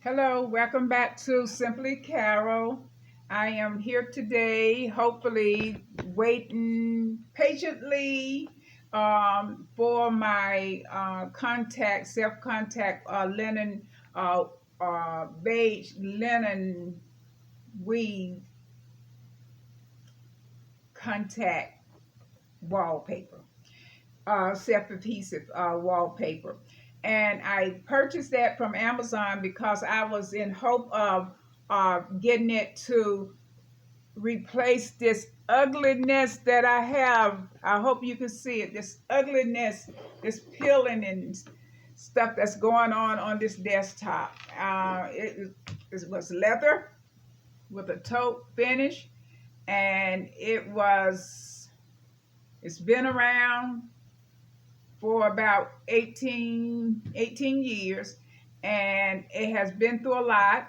Hello, welcome back to Simply Carol. I am here today, hopefully waiting patiently for my self-contact linen, beige linen weave contact wallpaper. Self-adhesive wallpaper. And I purchased that from Amazon because I was in hope of getting it to replace this ugliness that I have. I hope you can see it. This ugliness, this peeling and stuff that's going on this desktop. It was leather with a taupe finish, and it's been around for about 18 years, and it has been through a lot,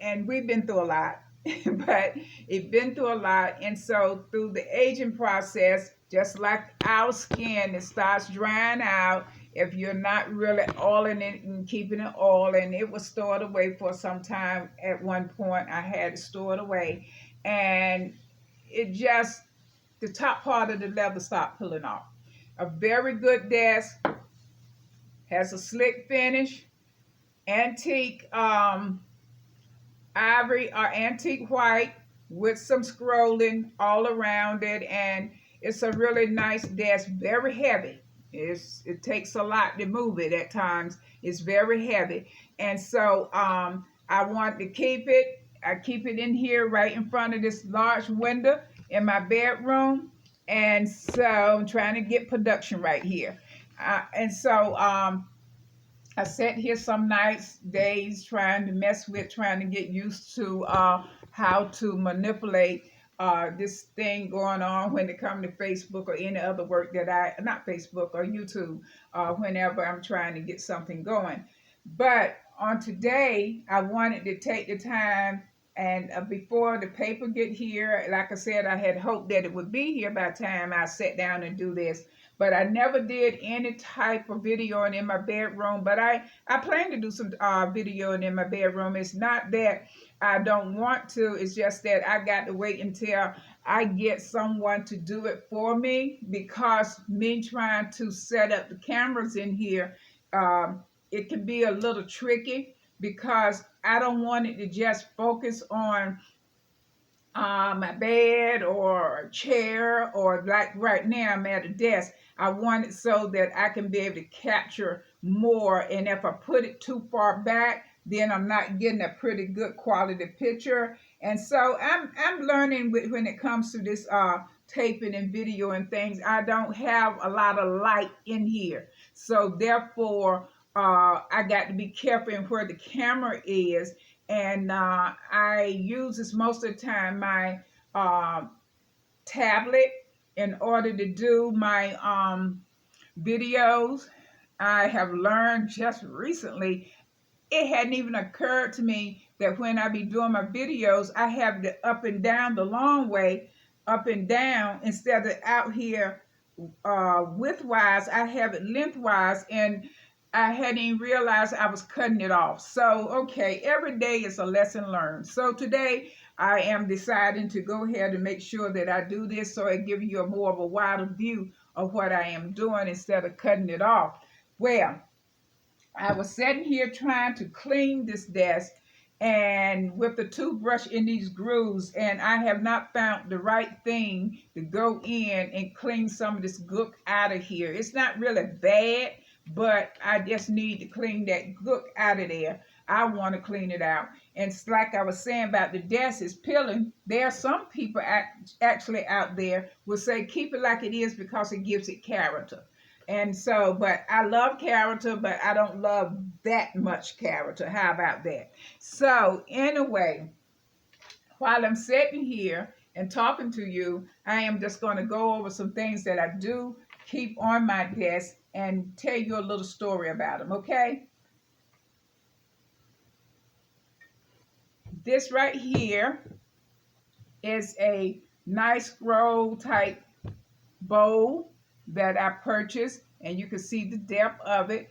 and we've been through a lot, but it's been through a lot. And so through the aging process, just like our skin, it starts drying out if you're not really oiling it and keeping it oil. And it was stored away for some time. At one point I had it stored away, and it just, the top part of the leather stopped pulling off. A very good desk, has a slick finish, antique ivory or antique white with some scrolling all around it, and it's a really nice desk. Very heavy. It takes a lot to move it at times. It's very heavy, and so I want to keep it. I keep it in here right in front of this large window in my bedroom, and so I'm trying to get production right here. And so I sat here some nights, days trying to get used to how to manipulate this thing going on when it comes to Facebook or any other work that not Facebook or YouTube, whenever I'm trying to get something going. But on today, I wanted to take the time, and before the paper get here, like I said, I had hoped that it would be here by the time I sat down and do this. But I never did any type of videoing in my bedroom. But I plan to do some videoing in my bedroom. It's not that I don't want to. It's just that I got to wait until I get someone to do it for me, because me trying to set up the cameras in here, it can be a little tricky, because I don't want it to just focus on my bed or a chair, or like right now I'm at a desk. I want it so that I can be able to capture more. And if I put it too far back, then I'm not getting a pretty good quality picture. And so I'm learning when it comes to this taping and video and things. I don't have a lot of light in here, so therefore I got to be careful in where the camera is. And I use this most of the time my uh, tablet in order to do my videos. I have learned just recently, it hadn't even occurred to me that when I be doing my videos, I have the up and down the long way, up and down, instead of out here widthwise, I have it lengthwise, and I hadn't even realized I was cutting it off. So, okay, every day is a lesson learned. So today I am deciding to go ahead and make sure that I do this, so I give you a more of a wider view of what I am doing instead of cutting it off. Well, I was sitting here trying to clean this desk, and with the toothbrush in these grooves, and I have not found the right thing to go in and clean some of this gook out of here. It's not really bad, but I just need to clean that gook out of there. I want to clean it out. And it's like I was saying about the desk is peeling. There are some people actually out there will say keep it like it is because it gives it character. And so, but I love character, but I don't love that much character. How about that? So, anyway, while I'm sitting here and talking to you, I am just going to go over some things that I do keep on my desk and tell you a little story about them, okay? This right here is a nice scroll type bowl that I purchased, and you can see the depth of it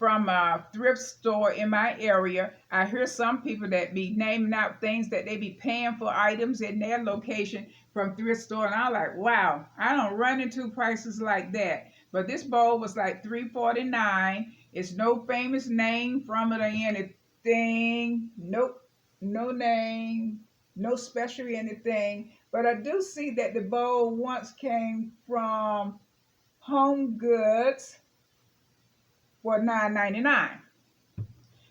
from a thrift store in my area. I hear some people that be naming out things that they be paying for items in their location from thrift store, and I'm like, wow, I don't run into prices like that. But this bowl was like $3.49. It's no famous name from it or anything. Nope, no name, no special anything. But I do see that the bowl once came from Home Goods for $9.99.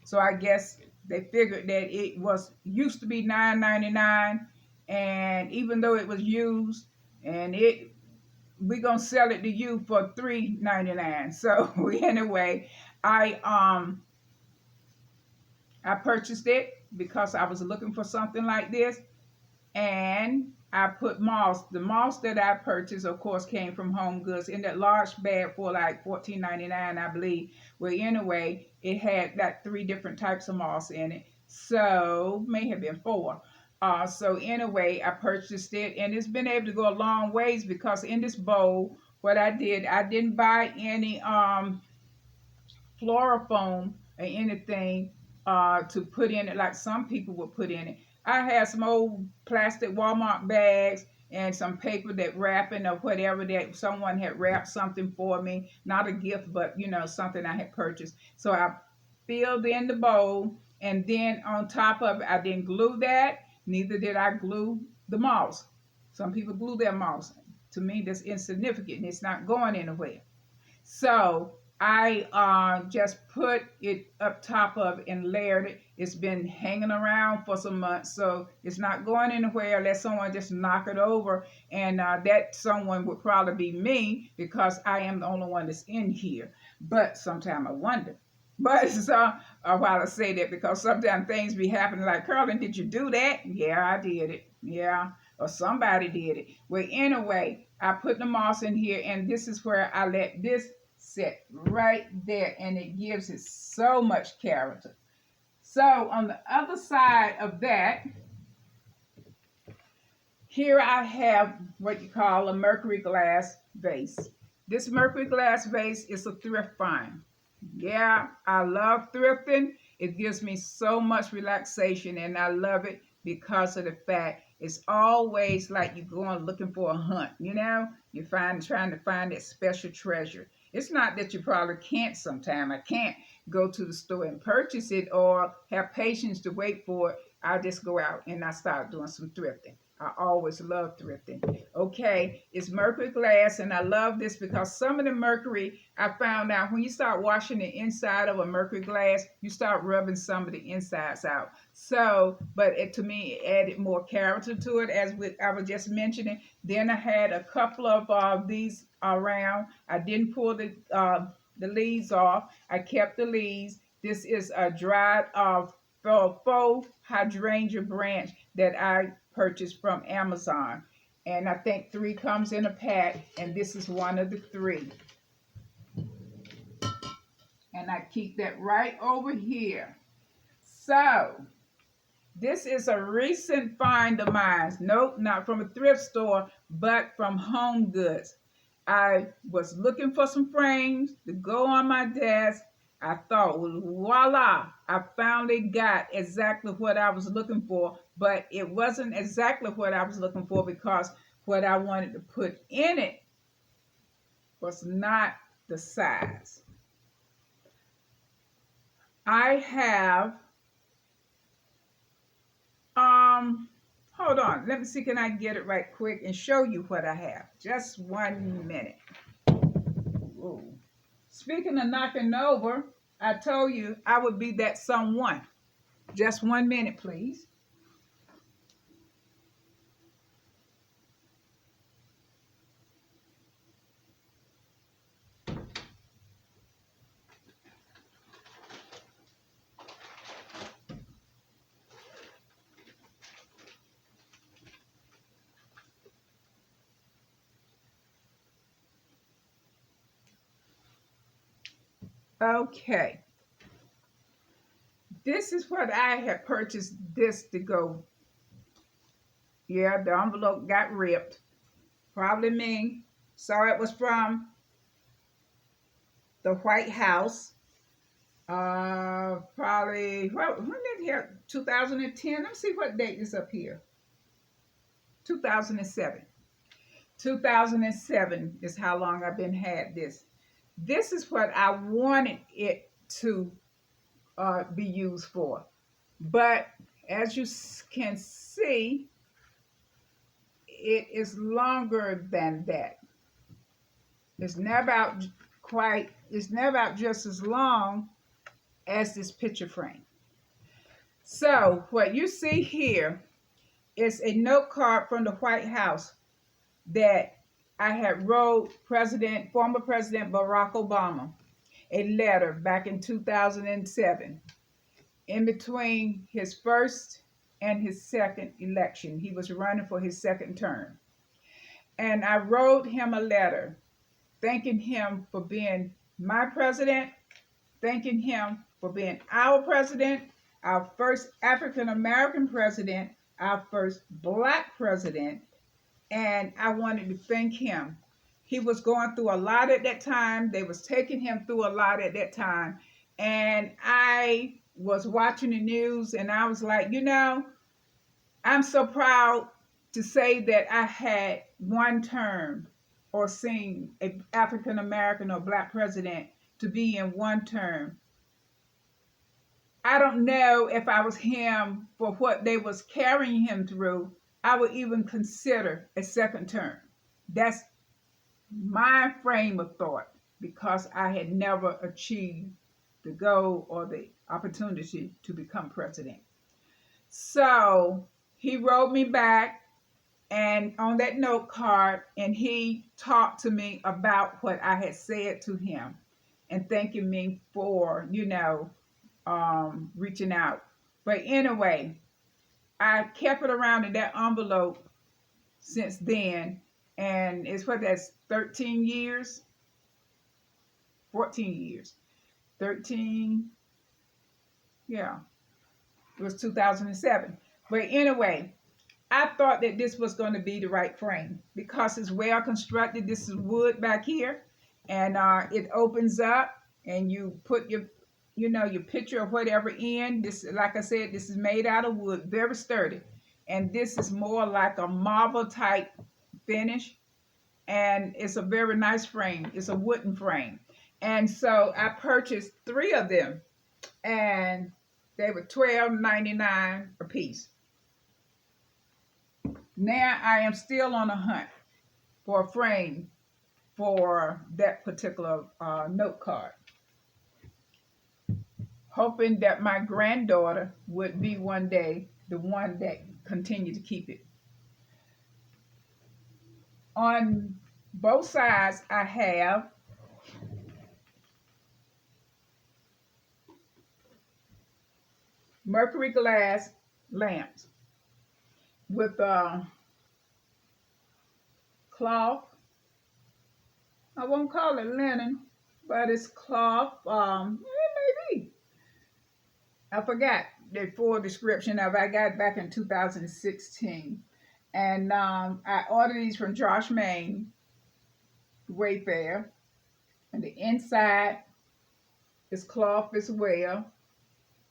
So I guess they figured that it was used to be $9.99, and even though it was used, and we're gonna sell it to you for $3.99. So anyway, I I purchased it because I was looking for something like this, and I put moss. The moss that I purchased, of course, came from Home Goods in that large bag for like $14.99, I believe. Well, anyway, it had like 3 different types of moss in it, so may have been 4. So anyway, I purchased it, and it's been able to go a long ways because in this bowl, what I didn't buy any fluorofoam or anything to put in it like some people would put in it. I had some old plastic Walmart bags and some paper that wrapping or whatever that someone had wrapped something for me, not a gift, but something I had purchased. So I filled in the bowl, and then on top of it, I didn't glue that. Neither did I glue the moss. Some people glue their moss. To me, that's insignificant. It's not going anywhere. So I just put it up top of it and layered it. It's been hanging around for some months, so it's not going anywhere unless someone just knock it over. And that someone would probably be me because I am the only one that's in here. But sometimes I wonder. But so while I say that, because sometimes things be happening like, Carolyn, did you do that? Yeah, I did it. Yeah, or somebody did it. Well, anyway, I put the moss in here, and this is where I let this sit right there, and it gives it so much character. So on the other side of that, here I have what you call a mercury glass vase. This mercury glass vase is a thrift find. Yeah, I love thrifting. It gives me so much relaxation, and I love it because of the fact it's always like you're going looking for a hunt. You're trying to find that special treasure. It's not that you probably can't sometime. I can't go to the store and purchase it or have patience to wait for it. I just go out and I start doing some thrifting. I always love thrifting. Okay, it's mercury glass, and I love this because some of the mercury, I found out when you start washing the inside of a mercury glass, you start rubbing some of the insides out. So, but to me, it added more character to it, as I was just mentioning. Then I had a couple of these around. I didn't pull the leaves off. I kept the leaves. This is a dried faux hydrangea branch that I purchased from Amazon. And I think 3 comes in a pack, and this is one of the 3. And I keep that right over here. So, this is a recent find of mine. Nope, not from a thrift store, but from Home Goods. I was looking for some frames to go on my desk. I thought, well, voila, I finally got exactly what I was looking for, but it wasn't exactly what I was looking for because what I wanted to put in it was not the size. I have, hold on, let me see, can I get it right quick and show you what I have? Just 1 minute. Ooh. Speaking of knocking over, I told you I would be that someone. Just 1 minute, please. Okay. This is what I had purchased this to go. Yeah, the envelope got ripped. Probably me. So it was from the White House. Probably, well, when did he have 2010? Let me see what date is up here. 2007. 2007 is how long I've been had this. This is what I wanted it to be used for. But as you can see, it is longer than that. It's never out it's never out just as long as this picture frame. So what you see here is a note card from the White House that I had wrote former President Barack Obama a letter back in 2007, in between his first and his second election. He was running for his second term. And I wrote him a letter thanking him for being my president, thanking him for being our president, our first African American president, our first Black president, and I wanted to thank him. He was going through a lot at that time. They was taking him through a lot at that time. And I was watching the news and I was like, I'm so proud to say that I had one term or seen an African American or Black president to be in one term. I don't know if I was him for what they was carrying him through, I would even consider a second term. That's my frame of thought because I had never achieved the goal or the opportunity to become president. So he wrote me back and on that note card, and he talked to me about what I had said to him and thanking me for, reaching out. But anyway, I kept it around in that envelope since then, and it's what, that's 13 years, 14 years, 13, yeah, it was 2007. But anyway, I thought that this was going to be the right frame because it's well constructed. This is wood back here, and it opens up, and you put your picture or whatever in. This, like I said, this is made out of wood, very sturdy. And this is more like a marble type finish. And it's a very nice frame. It's a wooden frame. And so I purchased 3 of them. And they were $12.99 a piece. Now I am still on a hunt for a frame for that particular note card, hoping that my granddaughter would be one day the one that continued to keep it. On both sides, I have mercury glass lamps with cloth. I won't call it linen, but it's cloth. Maybe. I forgot the full description of it. I got it back in 2016. And I ordered these from Josh Main, Wayfair. And the inside is cloth as well.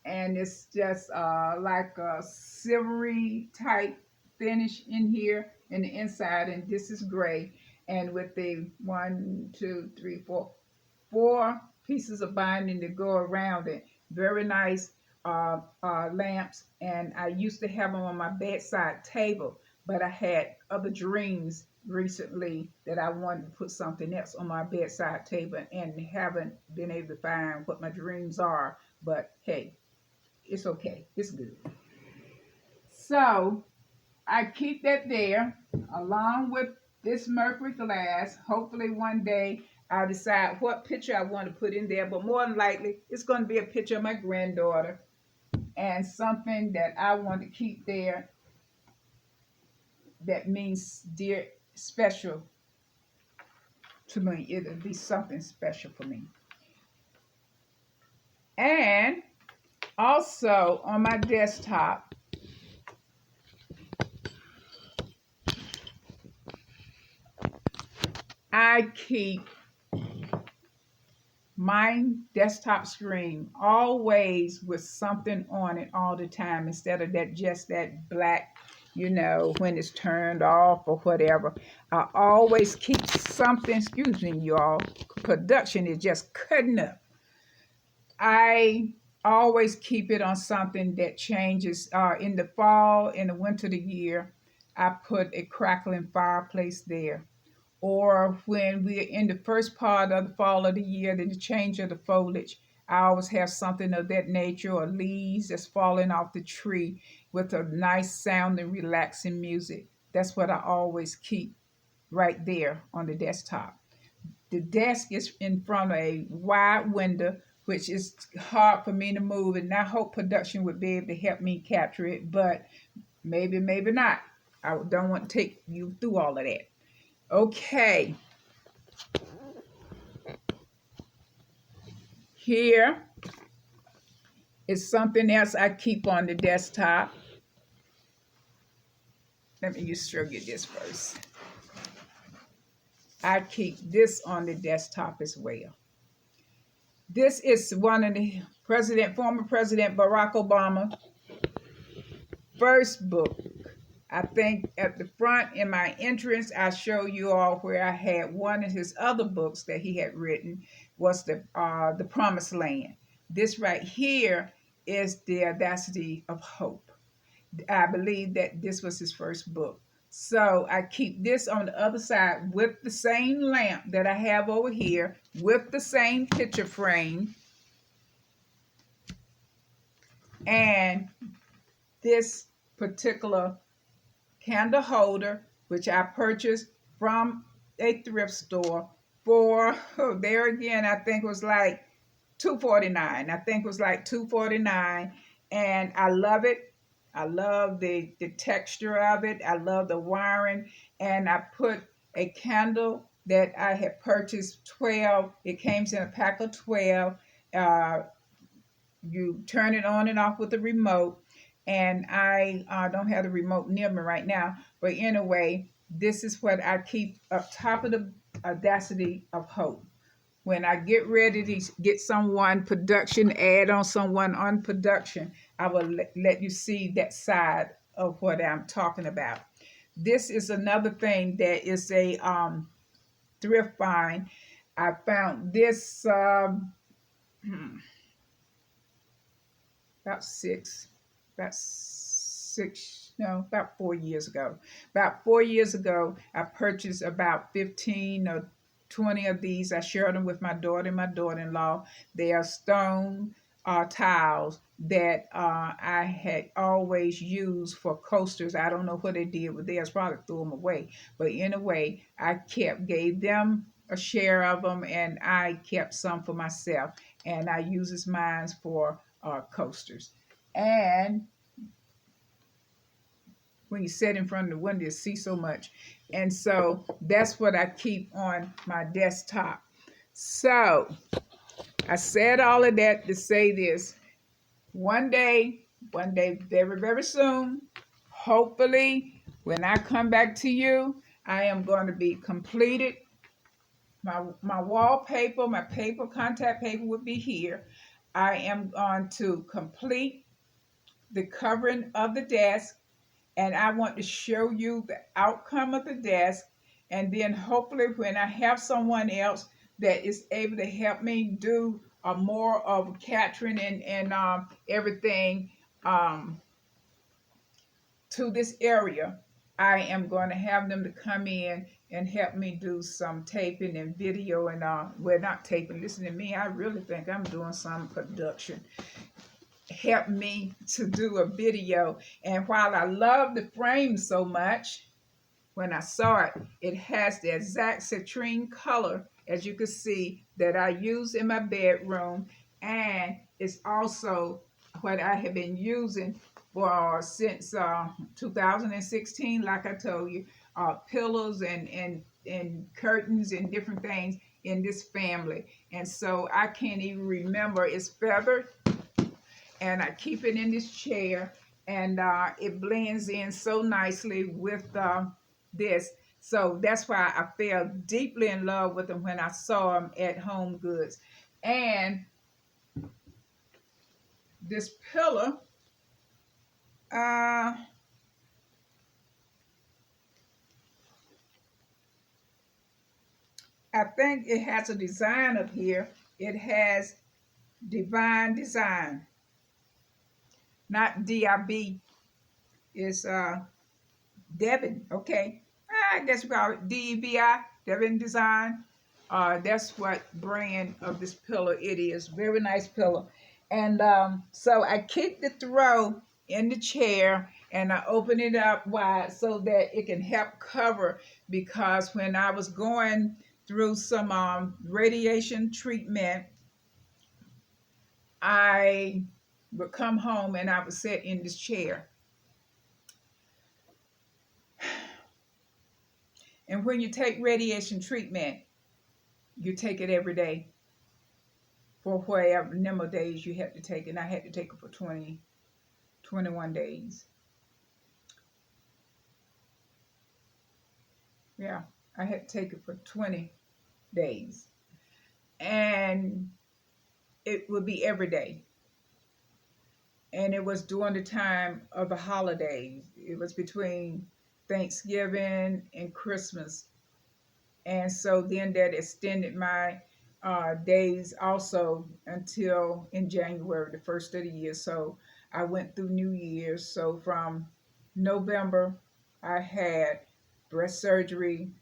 And it's just like a silvery type finish in here in the inside. And this is gray. And with the 4 pieces of binding to go around it. Very nice lamps. And I used to have them on my bedside table. But I had other dreams recently that I wanted to put something else on my bedside table and haven't been able to find what my dreams are. But hey, it's okay. It's good. So I keep that there along with this mercury glass. Hopefully one day I'll decide what picture I want to put in there. But more than likely, it's going to be a picture of my granddaughter and something that I want to keep there that means dear, special to me. It'll be something special for me. And also on my desktop, I keep my desktop screen always with something on it all the time instead of that just that black, when it's turned off or whatever. I always keep something, excuse me, y'all. Production is just cutting up. I always keep it on something that changes. In the fall, in the winter of the year, I put a crackling fireplace there. Or when we're in the first part of the fall of the year, then the change of the foliage, I always have something of that nature or leaves that's falling off the tree with a nice sounding, relaxing music. That's what I always keep right there on the desktop. The desk is in front of a wide window, which is hard for me to move, and I hope production would be able to help me capture it, but maybe, maybe not. I don't want to take you through all of that. Okay, here is something else I keep on the desktop. Let me just show you this first. I keep this on the desktop as well. This is one of the former President Barack Obama first book. I think at the front in my entrance, I show you all where I had one of his other books that he had written was the Promised Land. This right here is the Audacity of Hope. I believe that this was his first book. So I keep this on the other side with the same lamp that I have over here, with the same picture frame, and this particular candle holder, which I purchased from a thrift store for, there again, I think it was like $2.49. I think it was like $2.49, and I love it. I love the texture of it. I love the wiring, and I put a candle that I had purchased 12. It came in a pack of 12. You turn it on and off with the remote, and I don't have the remote near me right now, but anyway, this is what I keep up top of the Audacity of Hope. When I get ready to get someone production, add on someone on production, I will let you see that side of what I'm talking about. This is another thing that is a thrift find. I found this about 4 years ago. About 4 years ago, I purchased about 15 or 20 of these. I shared them with my daughter and my daughter-in-law. They are stone tiles that I had always used for coasters. I don't know what they did with theirs, probably threw them away. But anyway, I gave them a share of them, and I kept some for myself. And I uses mine for coasters. And when you sit in front of the window, you see so much. And so that's what I keep on my desktop. So I said all of that to say this. One day, very, very soon, hopefully, when I come back to you, I am going to be completed. My wallpaper, my paper, contact paper would be here. I am going to complete the covering of the desk, and I want to show you the outcome of the desk, and then hopefully when I have someone else that is able to help me do more of capturing and everything to this area, I am going to have them to come in and help me do some taping and video and well, not taping, listen to me, I really think I'm doing some production. Help me to do a video. And while I love the frame so much, when I saw it, it has the exact citrine color, as you can see, that I use in my bedroom, and it's also what I have been using for since 2016, like I told you, pillows and curtains and different things in this family. And so I can't even remember. It's feathered, and I keep it in this chair, and it blends in so nicely with this. So that's why I fell deeply in love with them when I saw them at Home Goods. And this pillow, I think it has a design up here. It has Divine Design, not DIB. It's Devon, okay. I guess we call it DEVI, Devon Design. That's what brand of this pillow it is. Very nice pillow. And so I kicked the throw in the chair and I opened it up wide so that it can help cover, because when I was going through some radiation treatment, I would come home and I would sit in this chair. And when you take radiation treatment, you take it every day for whatever number of days you have to take it. And I had to take it for 21 days. Yeah, I had to take it for 20 days. And it would be every day. And it was during the time of the holidays. It was between Thanksgiving and Christmas. And so then that extended my days also until in January, the first of the year. So I went through New Year's. So from November, I had breast surgery.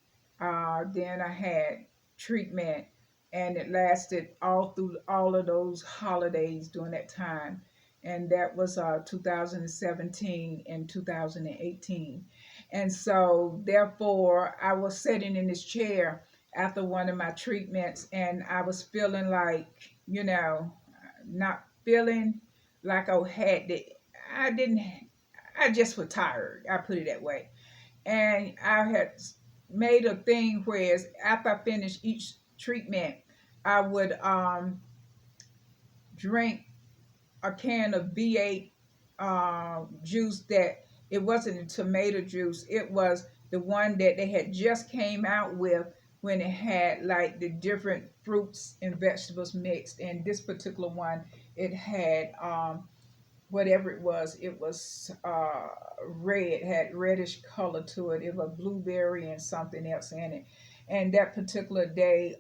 Then I had treatment, and it lasted all through all of those holidays during that time. And that was 2017 and 2018. And so, therefore, I was sitting in this chair after one of my treatments, and I was feeling like, not feeling like I had the, I didn't, I just was tired. I put it that way. And I had made a thing where after I finished each treatment, I would drink a can of V8 juice. That it wasn't a tomato juice. It was the one that they had just came out with, when it had like the different fruits and vegetables mixed. And this particular one, it had whatever it was red, had reddish color to it. It was blueberry and something else in it. And that particular day,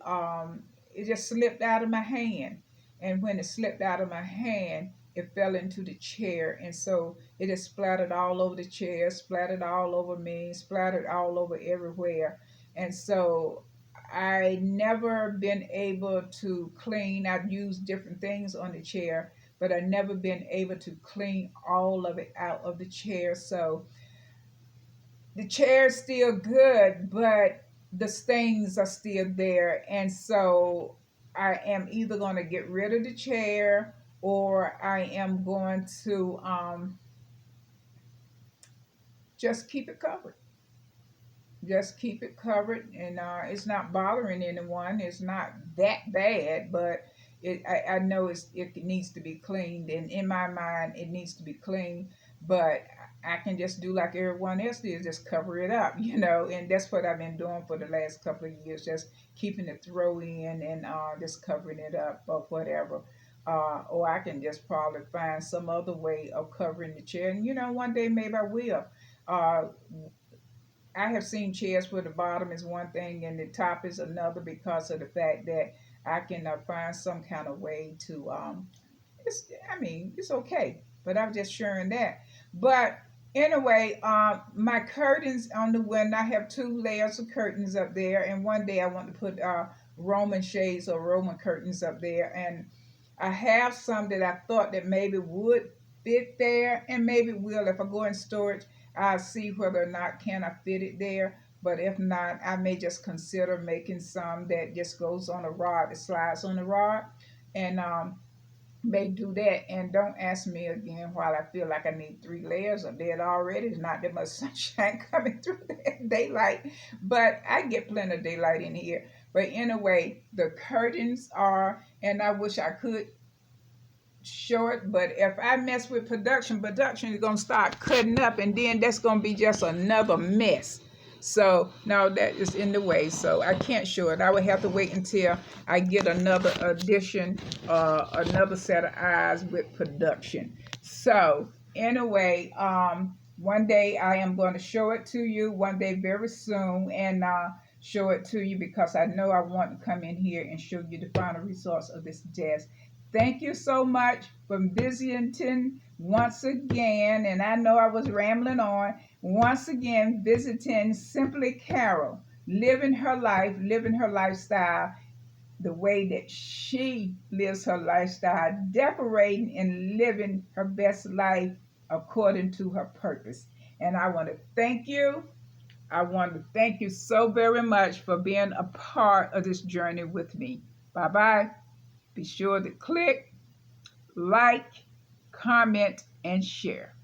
it just slipped out of my hand. And when it slipped out of my hand, it fell into the chair. And so it just splattered all over the chair, splattered all over me, splattered all over everywhere. And so I never been able to clean. I've used different things on the chair, but I never been able to clean all of it out of the chair. So the chair is still good, but the stains are still there. And so I am either going to get rid of the chair, or I am going to just keep it covered. Just keep it covered, and it's not bothering anyone. It's not that bad, but I know it needs to be cleaned, and in my mind, it needs to be cleaned. But I can just do like everyone else did, just cover it up, and that's what I've been doing for the last couple of years, just keeping the throw in and just covering it up or whatever. Or I can just probably find some other way of covering the chair, and one day maybe I will. Uh, I have seen chairs where the bottom is one thing and the top is another, because of the fact that I can find some kind of way to. It's okay, but I'm just sharing that. But anyway, my curtains on the window. I have two layers of curtains up there, and one day I want to put Roman shades or Roman curtains up there, and I have some that I thought that maybe would fit there, and maybe will if I go in storage. I'll see whether or not can I fit it there. But if not, I may just consider making some that just goes on a rod, it slides on the rod, and may do that. And don't ask me again while I feel like I need three layers of that already. There's not that much sunshine coming through the daylight, but I get plenty of daylight in here. But anyway, the curtains are, and I wish I could show it, but if I mess with production is gonna start cutting up, and then that's gonna be just another mess. So now that is in the way, so I can't show it. I would have to wait until I get another edition, another set of eyes with production. So anyway, one day I am going to show it to you, one day very soon, and show it to you because I know I want to come in here and show you the final results of this desk. Thank you so much for visiting once again, and I know I was rambling on. Once again, visiting Simply Carol, living her life, living her lifestyle the way that she lives her lifestyle, decorating and living her best life according to her purpose. And I want to thank you. I want to thank you so very much for being a part of this journey with me. Bye bye. Be sure to click, like, comment, and share.